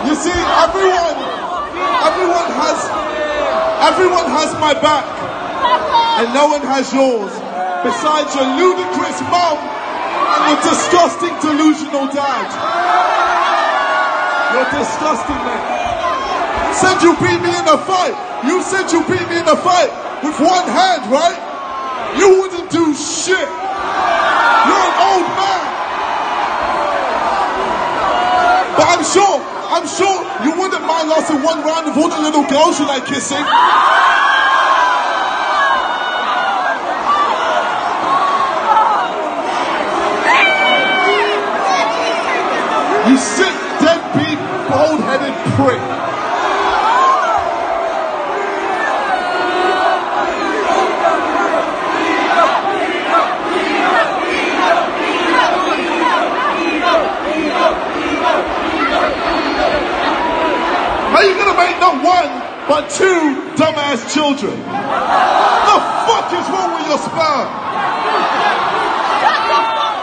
You see, everyone has my back, and no one has yours. Besides your ludicrous mum and your disgusting delusional dad. You're disgusting, mate. You said you beat me in a fight. You said you beat me in a fight with one hand, right? You wouldn't do shit. You're an old man. But I'm sure you wouldn't mind lasting one round with all the little girls you like kissing. You sick, deadbeat, bald-headed prick. How you gonna make not one, but two dumbass children? The fuck is wrong with your sperm?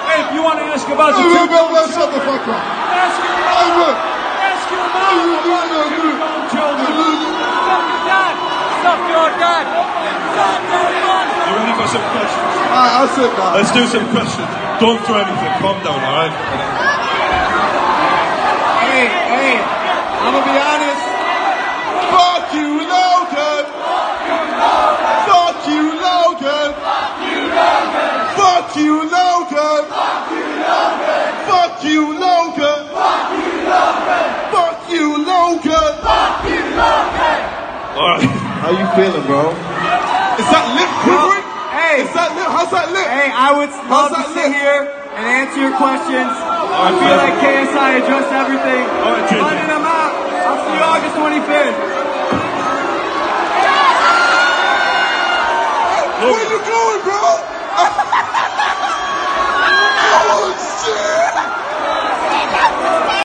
Hey, if you want to ask about the shut the fuck up. Ask your mom. Ask your mom about the two young children. Suck your dad. You ready for some questions? I'll sit down. Let's do some questions. Don't throw anything. Calm down, alright? Hey, I'm gonna be honest. Fuck you, Logan! Fuck you, Logan! Fuck you, Logan! Fuck you, Logan! Fuck you, Logan! Alright. How you feeling, bro? Is that lip quivering? Hey! Is that lip? How's that lip? Hey, I would love to sit here and answer your questions. I feel like KSI addressed everything. Running them out. I'll see you August 25th. Where you going, bro?